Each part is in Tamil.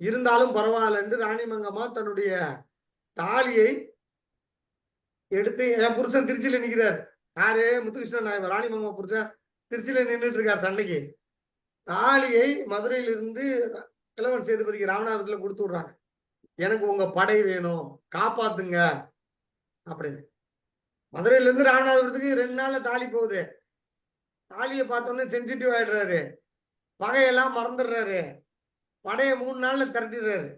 இருந்தாலும் பரவாயில்ல என்று ராணி மங்கம்மா தன்னுடைய தாலியை எடுத்து, என் புருஷன் திருச்சியில நிற்கிறார், யாரு, முத்துகிருஷ்ணன் நாயர், ராணி மங்கம்மா புருஷன் திருச்சியில நின்றுட்டு இருக்கார் சண்டைக்கு. தாலியை மதுரையிலிருந்து கிழவன் சேதுபதிக்கு ராமநாதபுரத்தில் கொடுத்து விடுறாங்க. எனக்கு உங்க படை வேணும், காப்பாத்துங்க அப்படின்னு. மதுரையில இருந்து ராமநாதபுரத்துக்கு 2 நாள்ல தாலி போகுது. தாலியை பார்த்தோன்னே சென்சிட்டிவ் ஆயிடுறாரு, பகையெல்லாம் மறந்துடுறாரு, படையை 3 நாள்ல திரட்டிடுறாரு.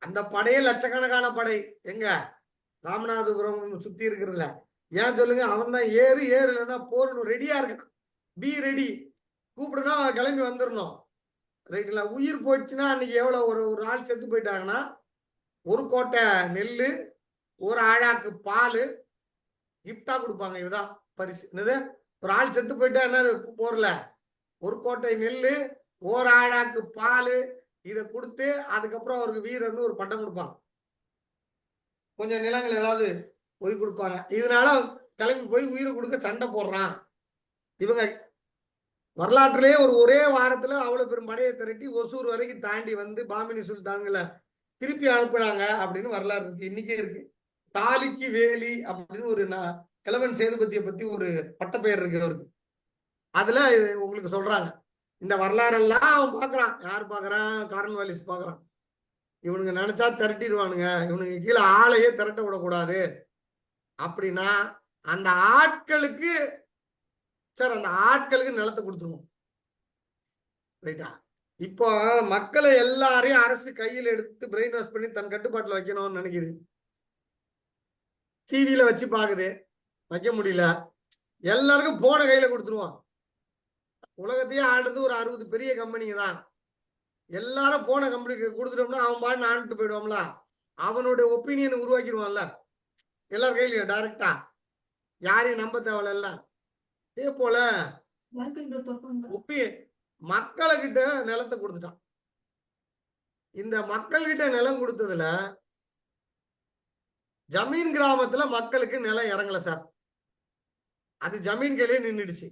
அந்த படையே லட்சக்கணக்கான படை எங்க ராமநாதபுரம் சுத்தி இருக்கிறதுல. ஏன் சொல்லுங்க, அவன் தான் ஏறு இல்லைன்னா போறணும், ரெடியா இருக்கான், பி ரெடி, கூப்பிடுனா கிளம்பி வந்துடணும். ரைட்டுங்களா? உயிர் போயிடுச்சுன்னா அன்னைக்கு எவ்வளவு, ஒரு ஆள் செத்து போயிட்டாங்கன்னா 1 கோட்டை நெல், 1 ஆழாக்கு பால் கிஃப்டா கொடுப்பாங்க. இதுதான் பரிசு. என்னது, ஒரு ஆள் செத்து போயிட்டா என்ன போர்ல 1 கோட்டை நெல், 1 ஆழாக்கு பால், இதை கொடுத்து அதுக்கப்புறம் அவருக்கு வீரர்னு ஒரு பட்டம் கொடுப்பாங்க. கொஞ்சம் நிலங்கள் ஏதாவது ஒதுக்கி கொடுப்பாங்க. இதனால கிளம்பி போய் உயிரை கொடுக்க சண்டை போடுறான். இவங்க வரலாற்றிலேயே ஒரே வாரத்துல அவ்வளவு பெரும் படையை திரட்டி ஒசூர் வரைக்கும் தாண்டி வந்து பாமினி சுல்தான்களை திருப்பி அனுப்புனாங்க அப்படின்னு வரலாறு இருக்கு, இன்னைக்கே இருக்கு. தாலிக்கு வேலி அப்படின்னு ஒரு கிழவன் சேதுபதியை பத்தி ஒரு பட்டப்பெயர் இருக்கு அவருக்கு. அதுல உங்களுக்கு சொல்றாங்க. இந்த வரலாறெல்லாம் அவன் பாக்குறான். யார் பாக்குறான்? கார்ன்வாலிஸ் பாக்குறான். இவனுங்க நினைச்சா திரட்டிடுவானுங்க, இவனுங்க கீழே ஆளையே திரட்ட விடக்கூடாது அப்படின்னா அந்த ஆட்களுக்கு, சார் அந்த ஆட்களுக்கு நிலத்தை கொடுத்துருவோம். ரைட்டா? இப்போ மக்களை எல்லாரையும் அரசு கையில் எடுத்து பிரெயின் வாஷ் பண்ணி தன் கட்டுப்பாட்டில் வைக்கணும்னு நினைக்குது. டிவியில வச்சு பாக்குது, வைக்க முடியல. எல்லாருக்கும் போன கையில கொடுத்துருவான். உலகத்தையே ஆடுறது ஒரு 60 பெரிய கம்பெனிங்க தான். எல்லாரும் போன கம்பெனிக்கு கொடுத்துட்டோம்னா அவன் பாட்டு ஆண்டுட்டு போயிடுவான்ல, அவனுடைய ஒப்பீனியன் உருவாக்கிடுவான்ல எல்லார் கையிலையும் டைரக்டா, யாரையும் நம்ப தேவையில்ல. இதே போல மக்கள்கிட்ட நிலத்தை கொடுத்துட்டான். இந்த மக்கள்கிட்ட நிலம் கொடுத்ததுல ஜமீன் கிராமத்துல மக்களுக்கு நிலம் இறங்கல சார், அது ஜமீன் கையிலே நின்றுடுச்சு.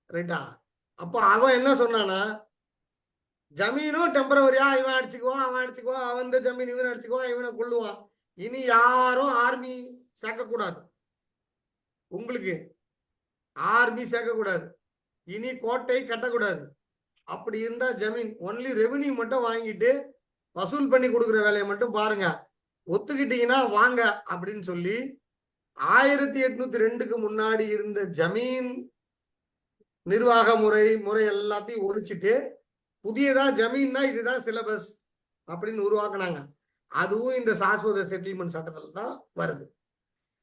ரைட்டா? அப்ப அவன் என்ன சொன்னானா, ஜமீனும் டெம்பரவரியா இவன் அடிச்சுக்குவான், அவன் அடிச்சுக்குவான், அவன் இந்த ஜமீன் இவன் அடிச்சுக்குவான், இவனை கொள்ளுவான். இனி யாரும் ஆர்மி சேர்க்கக்கூடாது, உங்களுக்கு ஆர்மி சேர்க்கக்கூடாது, இனி கோட்டை கட்டக்கூடாது. அப்படி இருந்தா ஜமீன் ஒன்லி ரெவன்யூ மட்டும் வாங்கிட்டு வசூல் பண்ணி கொடுக்குற வேலையை மட்டும் பாருங்க, ஒத்துக்கிட்டீங்கன்னா வாங்க அப்படின்னு சொல்லி 1802க்கு முன்னாடி இருந்த ஜமீன் நிர்வாக முறை எல்லாத்தையும் ஒழிச்சிட்டு புதியதா ஜமீன்னா இதுதான் சிலபஸ் அப்படின்னு உருவாக்குனாங்க. அதுவும் இந்த சாஸ்வத செட்டில்மெண்ட் சட்டத்துல தான் வருது.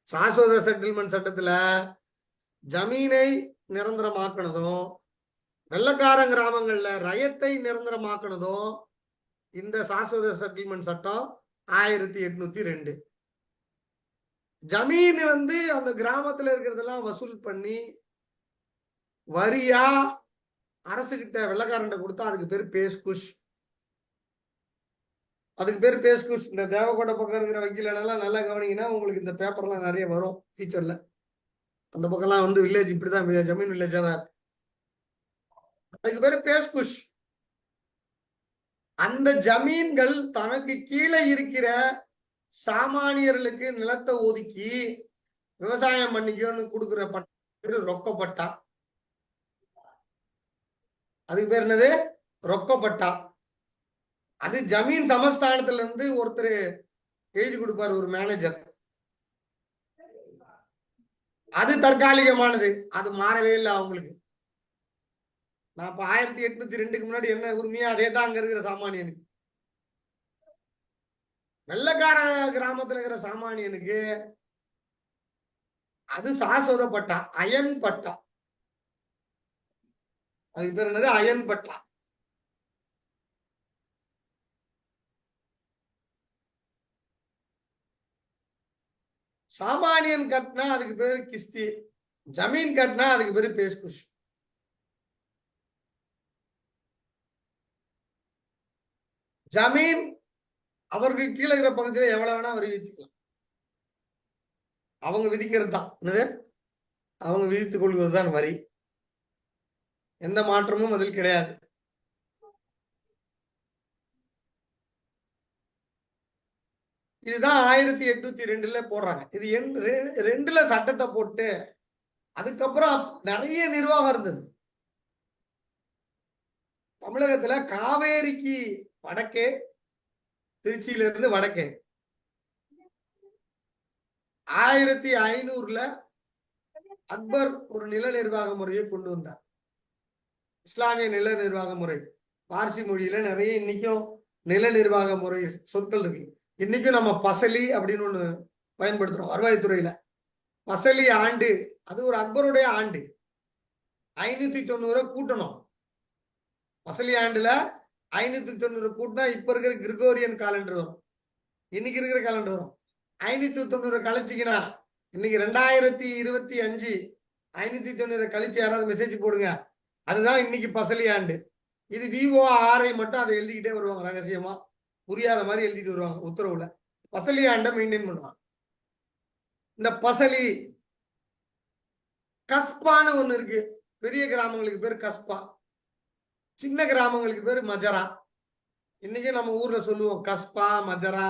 சாஸ்வத செட்டில்மெண்ட் சட்டத்துல ஜமீனை நிரந்தரமாக்குனதும் வெள்ளக்கார கிராமங்கள்ல ரயத்தை நிரந்தரமாக்குனதும் இந்த சாஸ்வத செட்டில்மெண்ட் சட்டம் 1802. ஜமீன் அந்த கிராமத்துல இருக்கிறதெல்லாம் வசூல் பண்ணி வரியா அரசு கிட்ட வெள்ளக்காரன் கொடுத்தா அதுக்கு பேர் பேஸ்குஷ். அதுக்கு பேர் பேஸ்குஷ். இந்த தேவகோட்டை பக்கம் இருக்கிற வக்கீலெல்லாம் நல்லா கவனிங்கன்னா உங்களுக்கு இந்த பேப்பர்லாம் நிறைய வரும் ஃபியூச்சர்ல. அந்த பக்கம்லாம் வில்லேஜ் இப்படிதான், ஜமீன் வில்லேஜா தான். அதுக்கு பேரு பேஸ்குஷ். அந்த ஜமீன்கள் தனக்கு கீழே இருக்கிற சாமானியர்களுக்கு நிலத்தை ஒதுக்கி விவசாயம் பண்ணிக்கோன்னு கொடுக்குற பட்டா ரொக்கப்பட்டா. அதுக்கு பேர் என்னது? ரொக்கப்பட்டா. அது ஜமீன் சமஸ்தானத்துல இருந்து ஒருத்தர் எழுதி கொடுப்பாரு, ஒரு மேனேஜர். அது தற்காலிகமானது, அது மாறவே இல்லை அவங்களுக்கு. நான் இப்ப 1802க்கு முன்னாடி என்ன உரிமையா அதே தான் அங்க இருக்கிற சாமானியனுக்கு. வெள்ளக்கார கிராமத்துல இருக்கிற சாமானியனுக்கு அது சாஸ்வத பட்டா, அயன் பட்டா. அதுக்கு பேர் என்னது? அயன் பட்டா. சாமானியன் கட்டினா அதுக்கு பேரு கிஸ்தி, ஜமீன் கட்டினா அதுக்கு பேரு பேஸ்குஷ். ஜமீன் அவருக்கு கீழே இருக்கிற பகுதியில் எவ்வளவு வேணா வரி விதிக்கலாம், அவங்க விதிக்கிறது தான். அவங்க விதித்துக் கொள்வதுதான் வரி, எந்த மாற்றமும் அதில் கிடையாது. இதுதான் 1802 போடுறாங்க. இது ரெண்டுல சட்டத்தை போட்டு அதுக்கப்புறம் நிறைய நிர்வாகம் இருந்தது. தமிழகத்துல காவேரிக்கு வடக்கே, திருச்சியில இருந்து வடக்கே 1500 அக்பர் ஒரு நில நிர்வாக முறையை கொண்டு வந்தார். இஸ்லாமிய நில நிர்வாக முறை. பார்சி மொழியில நிறைய இன்னைக்கும் நில நிர்வாக முறை சொற்கள் இருக்கு. இன்னைக்கும் நம்ம பசலி அப்படின்னு ஒண்ணு பயன்படுத்துறோம் வருவாய்த்துறையில. பசலி ஆண்டு, அது ஒரு அக்பருடைய ஆண்டு. 590 கூட்டணும். பசலி ஆண்டுல 590 கூட்டினா இப்ப இருக்கிற கிரிகோரியன் காலண்டர் வரும், இன்னைக்கு இருக்கிற காலண்டர் வரும். 590 கழிச்சிங்கன்னா இன்னைக்கு 2025 590 கழிச்சு யாராவது மெசேஜ் போடுங்க. அதுதான் இன்னைக்கு பசலி ஆண்டு. இது VORஐ மட்டும் அதை எழுதிக்கிட்டே வருவாங்க, ரகசியமா புரியாத மாதிரி எழுதிட்டு வருவாங்க உத்தரவுல. பசலி ஆண்டை மெயின்டைன் பண்ணுவாங்க. இந்த பசலி கஸ்பான்னு ஒண்ணு இருக்கு. பெரிய கிராமங்களுக்கு பேர் கஸ்பா, சின்ன கிராமங்களுக்கு பேர் மஜரா. இன்னைக்கு நம்ம ஊர்ல சொல்லுவோம் கஸ்பா மஜரா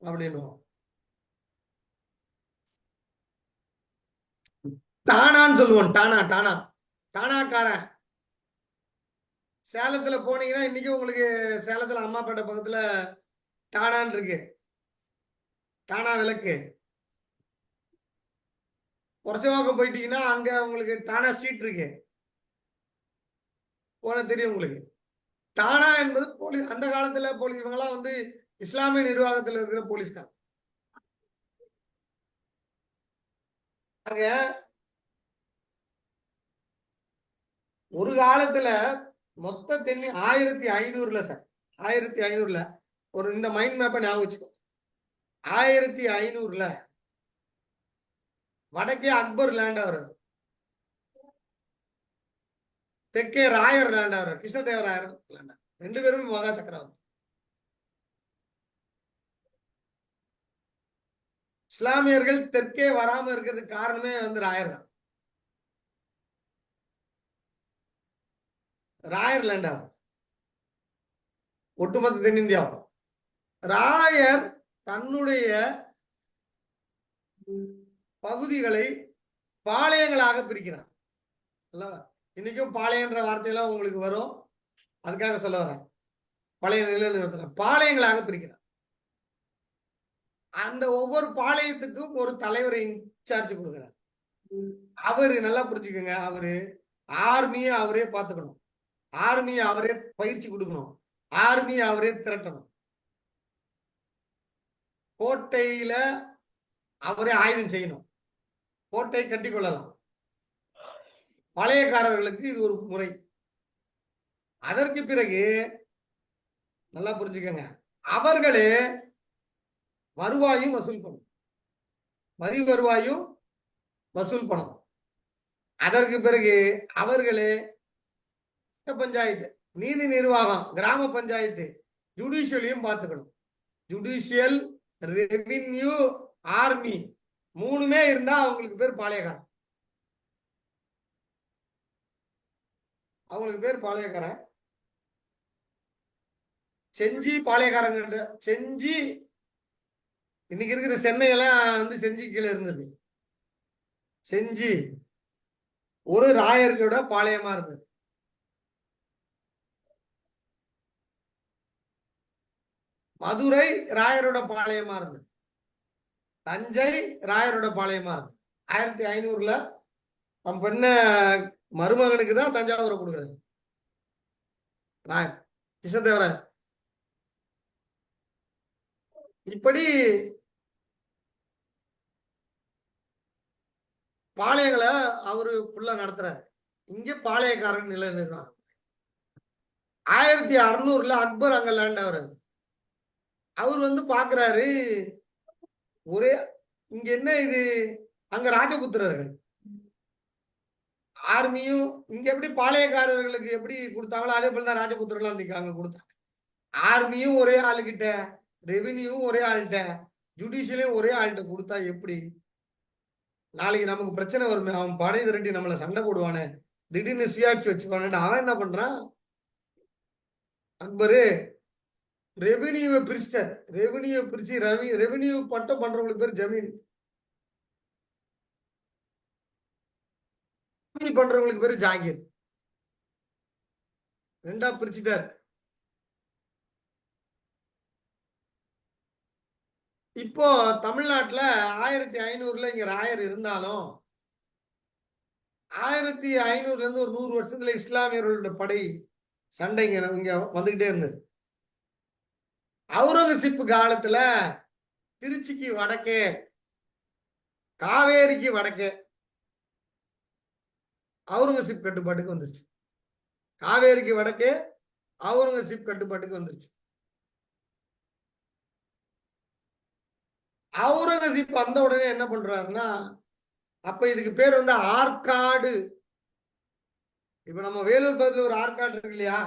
அப்படின்னு. டானான்னு சொல்லுவோம். டானா டானா டானாக்காரன். சேலத்துல போனீங்கன்னா இன்னைக்கு உங்களுக்கு சேலத்துல அம்மாப்பேட்டை பக்கத்துல டானான் இருக்கு. டானா விளக்கு. புரசவாக்கம் போயிட்டீங்கன்னா அங்க உங்களுக்கு டானா ஸ்ட்ரீட் இருக்கு, போன தெரியும் உங்களுக்கு. டானா என்பது போலீஸ். அந்த காலத்துல போலீஸ் இவங்கெல்லாம் வந்து இஸ்லாமிய நிர்வாகத்தில் இருக்கிற போலீஸ்கார். ஒரு காலத்துல மொத்த தென்னி 1500 சார், 1500 ஒரு இந்த மைண்ட் மேப்பை ஞாபகம் வச்சுக்கோ. 1500 வடக்கே அக்பர் லேண்ட் ஆகிறார், தெற்கே ராயர் லேண்ட் ஆகிறார், கிருஷ்ணதேவராயர் லேண்ட். ரெண்டு பேரும் மகா சக்கரவர்த்தி. இஸ்லாமியர்கள் தெற்கே வராம இருக்கிறதுக்கு காரணமே வந்து ராயர் தான். ராயர் லேண்ட் ஆகும் ஒட்டுமொத்த தென்னிந்தியாவும். ராயர் தன்னுடைய பகுதிகளை பாளையங்களாக பிரிக்கிறார். இன்னைக்கும் பாளையன்ற வார்த்தையெல்லாம் உங்களுக்கு வரும், அதுக்காக சொல்ல வரேன். பழைய நிலையில் பாளையங்களாக பிரிக்கிறார். அந்த ஒவ்வொரு பாளையத்துக்கும் ஒரு தலைவரை இன்சார்ஜ் கொடுக்கிறார். அவரு நல்லா புரிஞ்சுக்கோங்க, அவரு ஆர்மியை அவரே பார்த்துக்கணும், ஆர்மியை அவரே பயிற்சி கொடுக்கணும், ஆர்மியை அவரே திரட்டணும். கோட்டையில அவரே ஆயுதம் செய்யணும், கோட்டை கட்டி கொள்ளலாம். பழையக்காரர்களுக்கு இது ஒரு முறை. அதற்கு பிறகு நல்லா புரிஞ்சுக்கங்க, அவர்களே வருவாயும் வசூல் பண்ணணும், வரி வருவாயும் வசூல் பண்ணணும். அதற்கு பிறகு அவர்களே பஞ்சாயத்து, நீதி நிர்வாகம், கிராம பஞ்சாயத்து, ஜுடிஷியலையும் பார்த்துக்கணும். ஜுடிஷியல், ரெவின்யூ, ஆர்மி மூணுமே இருந்தா அவங்களுக்கு பேர் பாளையக்காரன். அவங்களுக்கு பேர் பாளையக்காரன். செஞ்சி பாளையக்காரங்க. செஞ்சி இன்னைக்கு இருக்கிற சென்னையெல்லாம் வந்து செஞ்சி கீழே இருந்தது. செஞ்சி ஒரு ராயர்களோட பாளையமா இருந்தது. மதுரை ராயரோட பாளையமா இருந்தது. தஞ்சை ராயரோட பாளையமா இருந்தது. 1500 நம்ம பெண்ண மருமகனுக்கு தான் தஞ்சாவூரை கொடுக்குறாரு ராயர், கிருஷ்ணதேவராயர். இப்படி பாளையங்களை அவரு ஃபுல்லா நடத்துறாரு. இங்க பாளையக்காரன் நிலை நிர்வாகம். 1600 அக்பர் அங்க லேண்ட் ஆகுறாரு. அவர் வந்து பாக்குறாரு, ஒரே இங்க என்ன இது, அங்க ராஜபுத்திரர்கள் ஆர்மியும் இங்க எப்படி பாளையக்காரர்களுக்கு எப்படி கொடுத்தாங்களோ அதே போலதான் ராஜபுத்திரர்கள் அங்க கொடுத்தாங்க. ஆர்மியும் ஒரே ஆளுகிட்ட, ரெவென்யூவும் ஒரே ஆள்கிட்ட, ஜுடிஷியலையும் ஒரே ஆள்கிட்ட கொடுத்தா எப்படி? நாளைக்கு நமக்கு பிரச்சனை வருமே, அவன் படை திரட்டி நம்மளை சண்டை போடுவானே, திடீர்னு சுயாட்சி வச்சுப்பானு அவன் என்ன பண்றான், அக்பரு ரெவென்யூவை பிரிச்சிட்டார். ரெவென்யூ பிரிச்சு ரெவென்யூ பட்டம் பண்றவங்களுக்கு பேர் ஜமீன், பண்றவங்களுக்கு பேரு ஜாகீர். ரெண்டா பிரிச்சுட்டார். இப்போ தமிழ்நாட்டுல 1500 இங்க ராயர் இருந்தாலும் 1500 இருந்து ஒரு 100 வருஷத்துல இஸ்லாமியர்களுடைய படை சண்டைங்க இங்க வந்துகிட்டே இருந்தது. அவுரங்கசீப் காலத்துல திருச்சிக்கு வடக்கே, காவேரிக்கு வடக்கே அவுரங்கசீப் கட்டுப்பாட்டுக்கு வந்துருச்சு. காவேரிக்கு வடக்கே அவுரங்கசீப் கட்டுப்பாட்டுக்கு வந்துருச்சு. அவுரங்கசீப் வந்த உடனே என்ன பண்றாருன்னா, அப்ப இதுக்கு பேர் வந்து ஆற்காடு. இப்ப நம்ம வேலூர் பக்கத்துல ஒரு ஆற்காடு இருக்கு இல்லையா,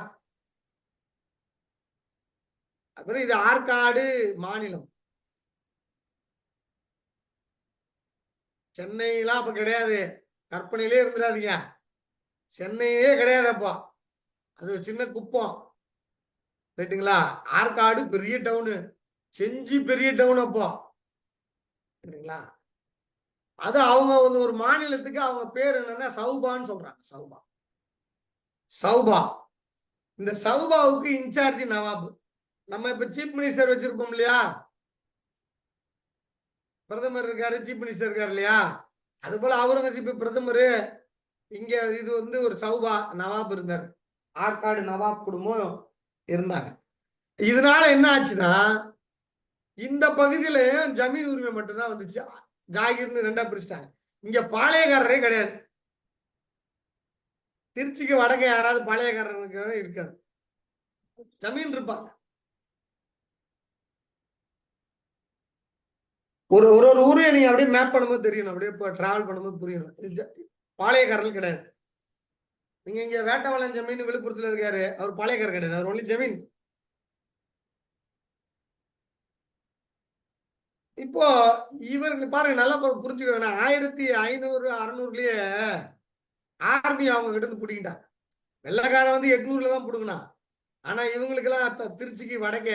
அப்புறம் இது ஆற்காடு மாநிலம். சென்னையெல்லாம் அப்ப கிடையாது, கற்பனையிலே இருந்துடாதீங்க. சென்னையே கிடையாது அப்போ, அது சின்ன குப்பம். ரைட்டுங்களா? ஆற்காடு பெரிய டவுனு, செஞ்சி பெரிய டவுன் அப்போ. சரிங்களா? அது அவங்க வந்து ஒரு மாநிலத்துக்கு அவங்க பேர் என்னன்னா சௌபான்னு சொல்றாங்க. சௌபா, சௌபா. இந்த சௌபாவுக்கு இன்சார்ஜ் நவாப். நம்ம இப்ப சீஃப் மினிஸ்டர் வச்சிருக்கோம் இல்லையா, பிரதமர் இருக்காரு, சீஃப் மினிஸ்டர் இருக்காரு இல்லையா, அது போல அவுரங்கசீப் பிரதமர். இங்க இது வந்து ஒரு சௌபா நவாப் இருந்தார், ஆற்காடு நவாப் குடும்பம் இருந்தாங்க. இதனால என்ன ஆச்சுன்னா, இந்த பகுதியில ஜமீன் உரிமை மட்டும்தான் வந்துச்சு, ஜாகிர்னு ரெண்டா பிரிச்சிட்டாங்க. இங்க பாளையக்காரரே கிடையாது. திருச்சிக்கு வடக்க யாராவது பாளையக்காரர் இருக்காது, ஜமீன் இருப்பாங்க. ஒரு ஒரு ஒரு ஊரையும் நீங்க அப்படியே மேப் பண்ணும்போது தெரியணும், அப்படியே டிராவல் பண்ணும்போது புரியணும். பாளையக்காரர்கள் கிடையாது. நீங்க இங்க வேட்டவாளன் ஜமீன் விழுப்புரத்துல இருக்காரு, அவர் பாளையக்காரர் கிடையாது, அவர் ஒன்லி ஜமீன். இப்போ இவருக்கு பாருங்க, நல்லா புரிஞ்சுக்கோங்க. 1500 600லயே ஆர்மி அவங்க கிட்ட இருந்து பிடிக்கிட்டாங்க. வெள்ளக்காரன் வந்து 800ல தான் பிடுங்கினான். ஆனா இவங்களுக்கு எல்லாம் திருச்சிக்கு வடக்க